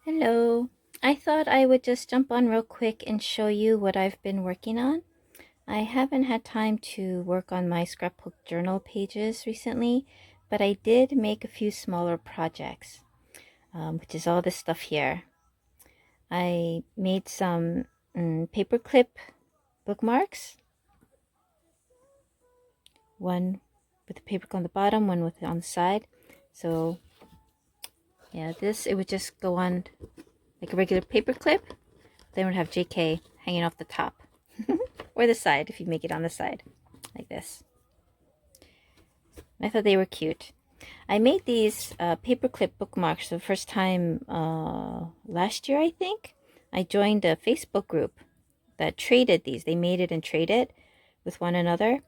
Hello. I thought I would just jump on real quick and show you what I've been working on. I haven't had time to work on my scrapbook journal pages recently, but I did make a few smaller projects, which is all this stuff here. I made some paperclip bookmarks, one with the paper on the bottom, one with it on the side. So yeah, it would just go on like a regular paperclip. Then it would have JK hanging off the top. Or the side if you make it on the side like this. I thought they were cute. I made these paperclip bookmarks for the first time last year, I think. I joined a Facebook group that traded these. They made it and traded with one another.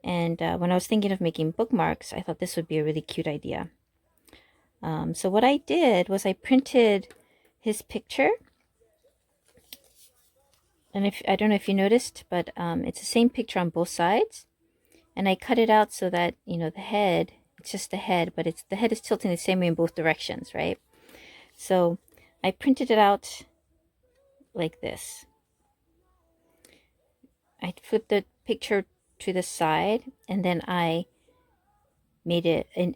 And when I was thinking of making bookmarks, I thought this would be a really cute idea. So what I did was I printed his picture. And I don't know if you noticed, but it's the same picture on both sides. And I cut it out so that, the head, it's just the head, but the head is tilting the same way in both directions, right? So I printed it out like this. I flipped the picture to the side, and then I made it a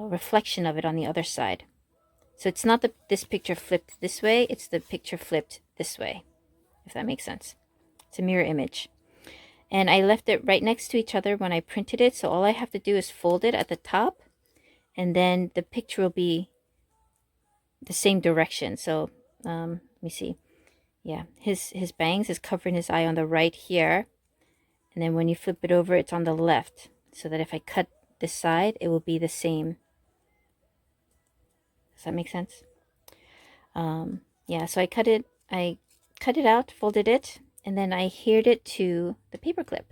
reflection of it on the other side. So it's not this picture flipped this way, it's the picture flipped this way, if that makes sense. It's a mirror image. And I left it right next to each other when I printed it. So all I have to do is fold it at the top. And then the picture will be the same direction. So let me see. Yeah, his bangs is covering his eye on the right here. And then when you flip it over, it's on the left. So that if I cut this side, it will be the same. Does that make sense? Yeah, so I cut it out, folded it, and then I adhered it to the paperclip.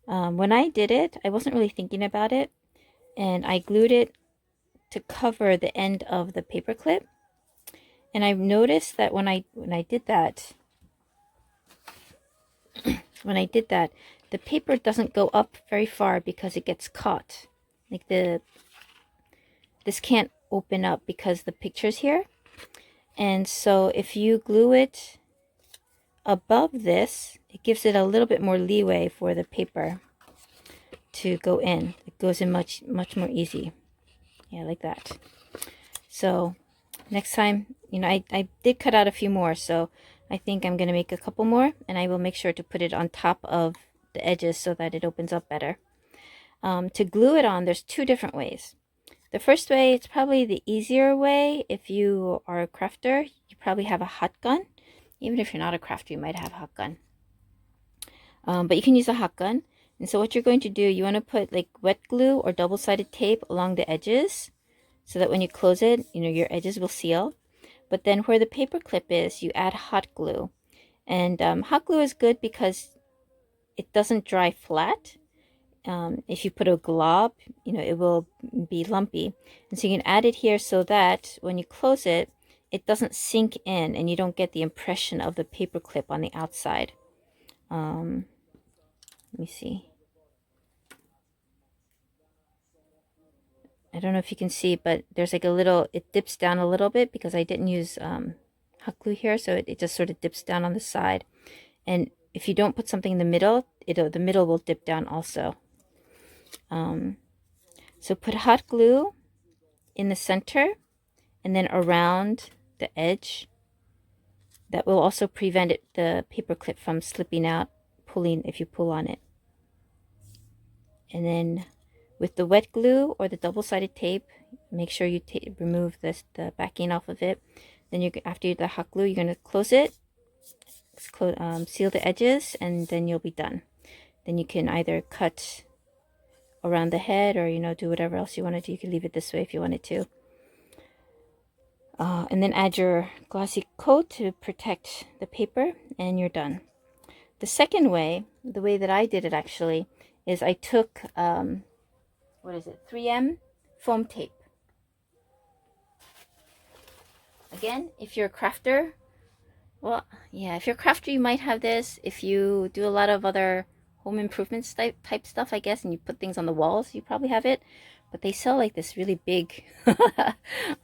When I did it, I wasn't really thinking about it, and I glued it to cover the end of the paperclip. And I've noticed that when I did that, the paper doesn't go up very far because it gets caught. Like this can't open up because the picture's here. And so if you glue it above this, it gives it a little bit more leeway for the paper to go in. It goes in much more easy. Yeah, like that. So next time, I did cut out a few more, so I think I'm going to make a couple more, and I will make sure to put it on top of the edges so that it opens up better. To glue it on, there's two different ways. The first way, it's probably the easier way. If you are a crafter, you probably have a hot gun. Even if you're not a crafter, you might have a hot gun. But you can use a hot gun. And so what you're going to do, you want to put like wet glue or double-sided tape along the edges so that when you close it, your edges will seal. But then where the paper clip is, you add hot glue. And hot glue is good because it doesn't dry flat. If you put a glob, it will be lumpy. And so you can add it here so that when you close it, it doesn't sink in and you don't get the impression of the paper clip on the outside. Let me see. I don't know if you can see, but there's like it dips down a little bit because I didn't use hot glue here, so it just sort of dips down on the side. And if you don't put something in the middle, the middle will dip down also. So put hot glue in the center and then around the edge. That will also prevent the paper clip from slipping out, if you pull on it. And then with the wet glue or the double-sided tape, make sure you remove the backing off of it. Then after the hot glue, you're going to close it, seal the edges, and then you'll be done. Then you can either cut around the head or, do whatever else you want to do. You can leave it this way if you wanted to. And then add your glossy coat to protect the paper, and you're done. The second way, the way that I did it actually, is I took, 3M foam tape. Again, if you're a crafter, well, yeah, if you're a crafter, you might have this. If you do a lot of other home improvements type stuff, I guess, and you put things on the walls, you probably have it. But they sell like this really big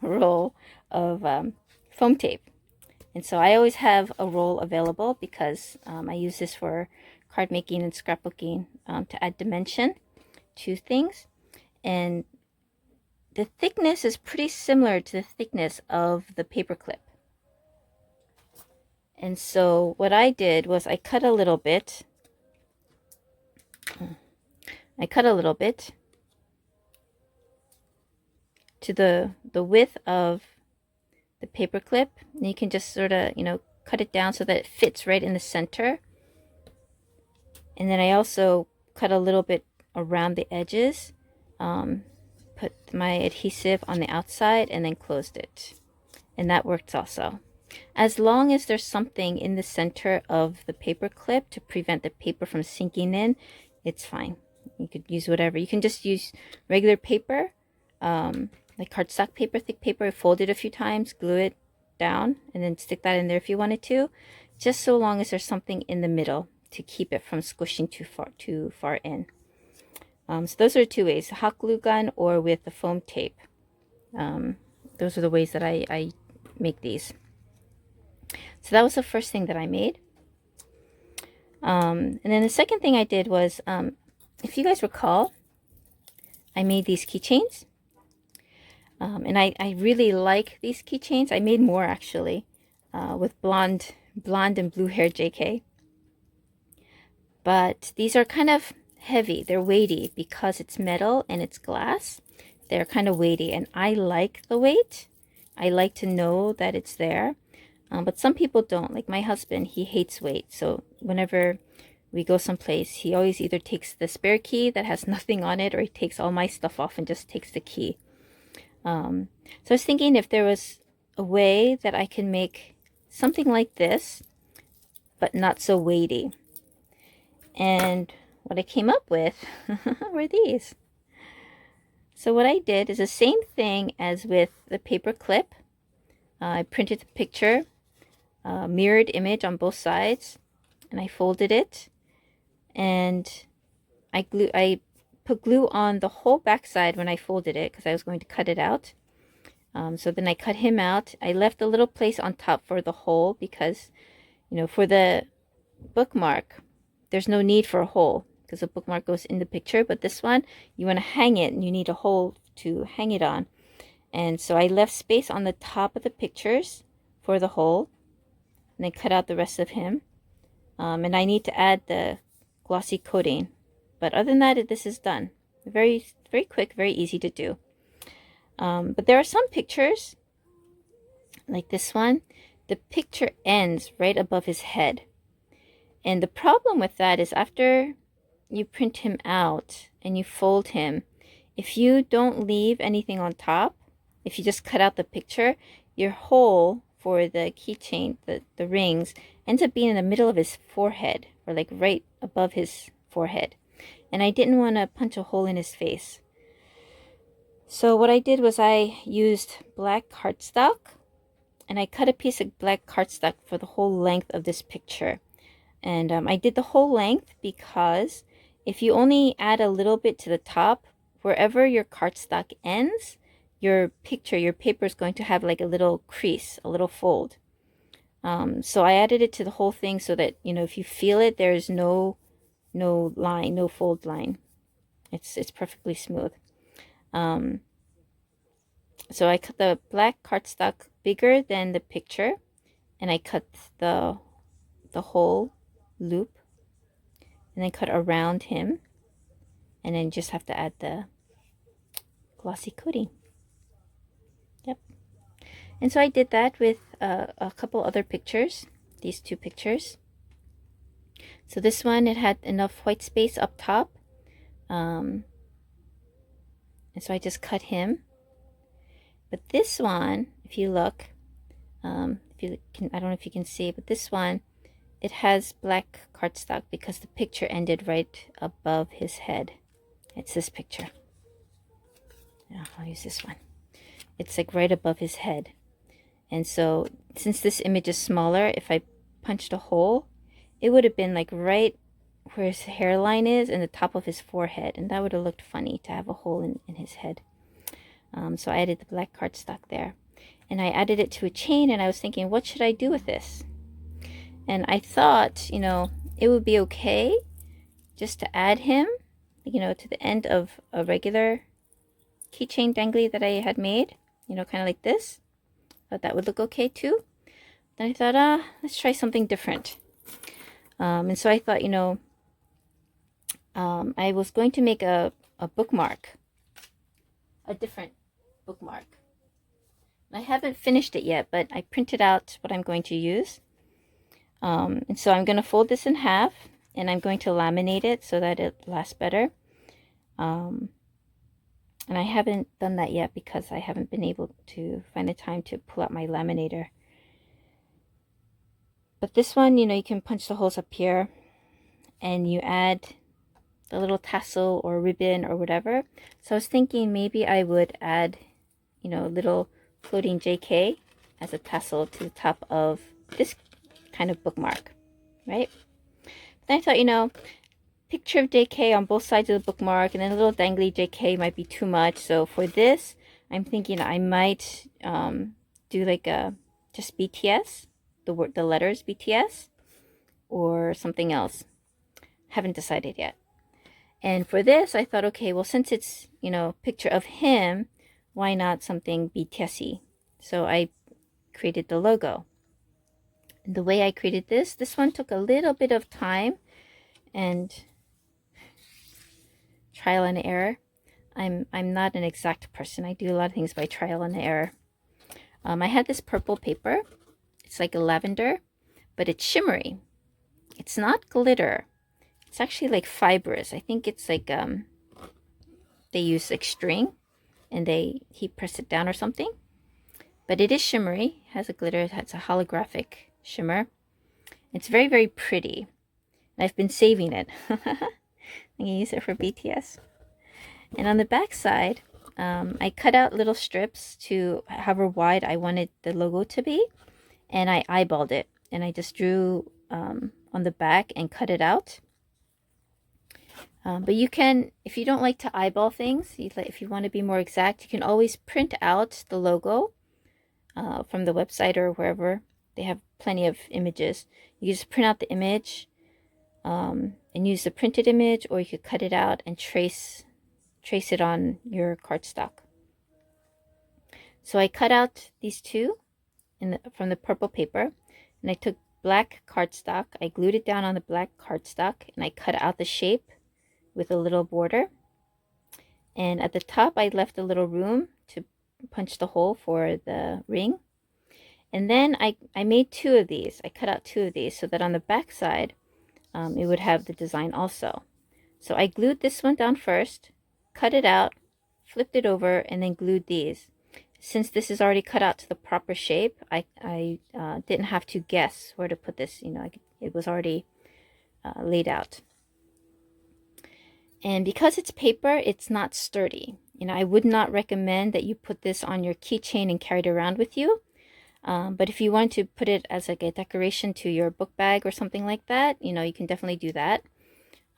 roll foam tape. And so I always have a roll available because I use this for card making and scrapbooking to add dimension to things. And the thickness is pretty similar to the thickness of the paperclip. And so what I did was I cut a little bit. To the width of the paperclip. And you can just sort of, cut it down so that it fits right in the center. And then I also cut a little bit around the edges. Put my adhesive on the outside and then closed it. And that works also. As long as there's something in the center of the paper clip to prevent the paper from sinking in, it's fine. You could use whatever. You can just use regular paper, like cardstock paper, thick paper, fold it a few times, glue it down, and then stick that in there if you wanted to, just so long as there's something in the middle to keep it from squishing too far in. So those are two ways, hot glue gun or with the foam tape. Those are the ways that I make these. So that was the first thing that I made. And then the second thing I did was, if you guys recall, I made these keychains. And I really like these keychains. I made more actually, with blonde and blue hair JK. But these are kind of heavy. They're weighty because it's metal and it's glass. They're kind of weighty, and I like the weight. I like to know that it's there. But some people don't. Like my husband, he hates weight. So whenever we go someplace, he always either takes the spare key that has nothing on it, or he takes all my stuff off and just takes the key. So I was thinking if there was a way that I can make something like this, but not so weighty. And what I came up with were these. So what I did is the same thing as with the paper clip. I printed the picture, mirrored image on both sides, and I folded it, and I put glue on the whole back side when I folded it because I was going to cut it out. So then I cut him out. I left a little place on top for the hole because, for the bookmark, there's no need for a hole because the bookmark goes in the picture. But this one, you want to hang it and you need a hole to hang it on. And so I left space on the top of the pictures for the hole, and then cut out the rest of him. And I need to add the glossy coating. But other than that, this is done. Very, very quick, very easy to do. But there are some pictures, like this one, the picture ends right above his head. And the problem with that is after you print him out and you fold him, if you don't leave anything on top, if you just cut out the picture, your hole for the keychain, the rings, ends up being in the middle of his forehead, or like right above his forehead. And I didn't want to punch a hole in his face. So what I did was I used black cardstock, and I cut a piece of black cardstock for the whole length of this picture. And I did the whole length because if you only add a little bit to the top, wherever your cardstock ends, your paper is going to have like a little crease, a little fold. So I added it to the whole thing so that, if you feel it, there's no line, no fold line. It's perfectly smooth. So I cut the black cardstock bigger than the picture, and I cut the whole loop, and then cut around him, and then just have to add the glossy coating. Yep. And so I did that with a couple other pictures, these two pictures. So this one, it had enough white space up top, and so I just cut him. But this one, if you look, I don't know if you can see, but this one, it has black cardstock because the picture ended right above his head. It's this picture. Yeah, I'll use this one. It's like right above his head. And so since this image is smaller, if I punched a hole, it would have been like right where his hairline is and the top of his forehead. And that would have looked funny to have a hole in his head. So I added the black cardstock there. and I added it to a chain, and I was thinking, what should I do with this? And I thought, you know, it would be okay just to add him, you know, to the end of a regular keychain dangly that I had made, you know, kind of like this. Thought that would look okay too. Then I thought, let's try something different. And so I thought, you know, I was going to make a bookmark, a different bookmark. I haven't finished it yet, but I printed out what I'm going to use. And so I'm going to fold this in half, and I'm going to laminate it so that it lasts better. And I haven't done that yet because I haven't been able to find the time to pull out my laminator. But this one, you know, you can punch the holes up here, and you add the little tassel or ribbon or whatever. So I was thinking maybe I would add, you know, a little floating JK as a tassel to the top of this kind of bookmark, right? Then I thought, you know, picture of JK on both sides of the bookmark, and then a little dangly JK might be too much. So for this, I'm thinking I might do like a just BTS, the letters BTS, or something else. Haven't decided yet. And for this, I thought, okay, well, since it's, you know, picture of him, why not something BTS-y? So I created the logo. And the way I created this one took a little bit of time and trial and error. I'm not an exact person. I do a lot of things by trial and error. I had this purple paper. It's like a lavender, but it's shimmery. It's not glitter. It's actually like fibrous. I think it's like they use like string, and they heat press it down or something. But it is shimmery. It has a glitter. It has a holographic shimmer. It's very, very pretty. And I've been saving it. I'm gonna use it for BTS. And on the back side, I cut out little strips to however wide I wanted the logo to be, and I eyeballed it. And I just drew on the back and cut it out. But you can, if you don't like to eyeball things, if you want to be more exact, you can always print out the logo from the website or wherever. They have plenty of images. You just print out the image and use the printed image, or you could cut it out and trace it on your cardstock. So I cut out these two from the purple paper, and I took black cardstock. I glued it down on the black cardstock, and I cut out the shape with a little border. And at the top, I left a little room to punch the hole for the ring. And then I made two of these. I cut out two of these so that on the back side, it would have the design also. So I glued this one down first, cut it out, flipped it over, and then glued these. Since this is already cut out to the proper shape, I didn't have to guess where to put this. You know, it was already laid out. And because it's paper, it's not sturdy. You know, I would not recommend that you put this on your keychain and carry it around with you. But if you want to put it as like a decoration to your book bag or something like that, you know, you can definitely do that.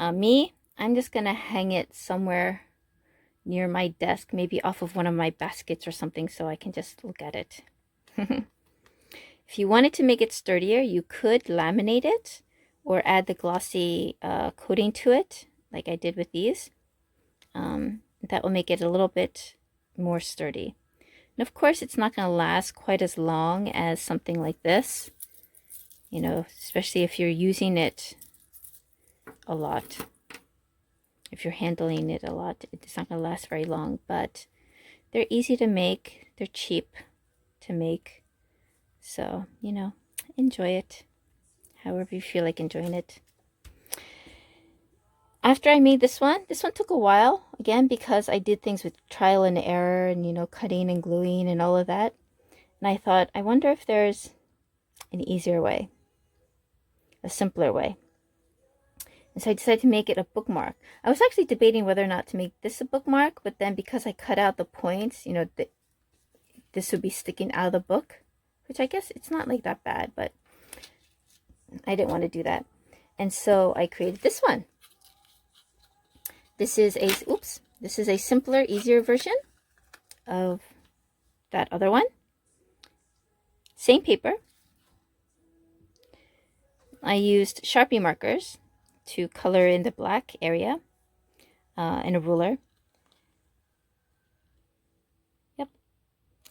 I'm just going to hang it somewhere near my desk, maybe off of one of my baskets or something, so I can just look at it. If you wanted to make it sturdier, you could laminate it or add the glossy coating to it, like I did with these. That will make it a little bit more sturdy. And of course, it's not going to last quite as long as something like this, you know, especially if you're using it a lot. If you're handling it a lot, it's not going to last very long, but they're easy to make. They're cheap to make. So, you know, enjoy it however you feel like enjoying it. After I made this one took a while, again, because I did things with trial and error and, you know, cutting and gluing and all of that. And I thought, I wonder if there's an easier way, a simpler way. And so I decided to make it a bookmark. I was actually debating whether or not to make this a bookmark, but then because I cut out the points, you know, this would be sticking out of the book, which I guess it's not like that bad, but I didn't want to do that. And so I created this one. This is a simpler, easier version of that other one. Same paper. I used Sharpie markers to color in the black area and a ruler. Yep.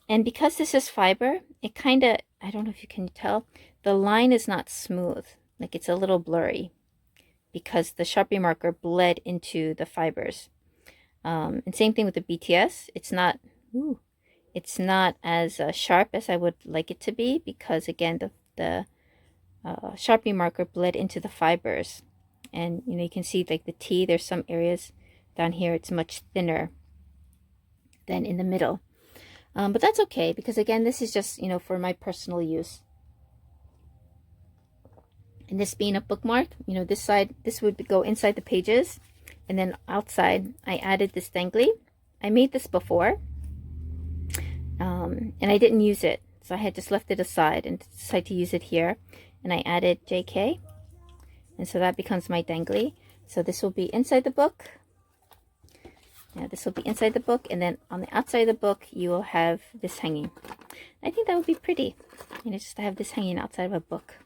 And because this is fiber, it kind of, I don't know if you can tell, the line is not smooth. Like it's a little blurry because the Sharpie marker bled into the fibers. And same thing with the BTS. It's not as sharp as I would like it to be because again the Sharpie marker bled into the fibers, and you can see like the T, there's some areas down here it's much thinner than in the middle, but that's okay because again this is just for my personal use. And this being a bookmark, this side, this would go inside the pages, and then outside I added this dangly. I made this before, and I didn't use it, so I had just left it aside and decided to use it here. And I added JK, and so that becomes my dangly. So this will be inside the book. Yeah, this will be inside the book, and then on the outside of the book you will have this hanging. I think that would be pretty, just to have this hanging outside of a book.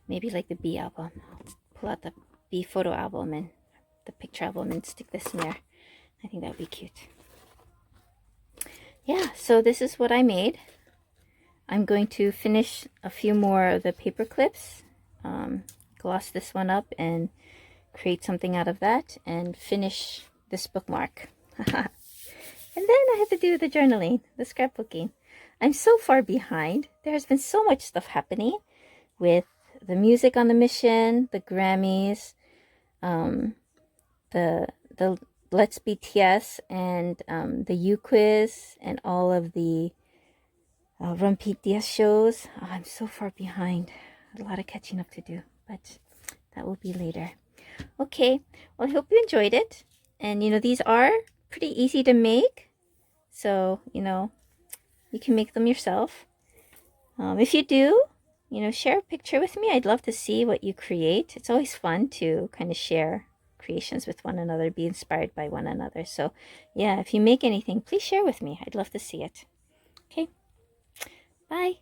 Maybe like the B album. I'll pull out the B photo album and the picture album and stick this in there. I think that would be cute. Yeah, so this is what I made. I'm going to finish a few more of the paper clips, gloss this one up and create something out of that, and finish this bookmark. And then I have to do the journaling, the scrapbooking. I'm so far behind. There has been so much stuff happening with the music on the mission, the Grammys, the Let's BTS, and the U Quiz, and all of the Run BTS shows. Oh, I'm so far behind. A lot of catching up to do, but that will be later. Okay, well, I hope you enjoyed it. And these are pretty easy to make, so you can make them yourself. If you do, share a picture with me. I'd love to see what you create. It's always fun to kind of share creations with one another, be inspired by one another. So yeah, if you make anything, please share with me. I'd love to see it. Okay. Bye.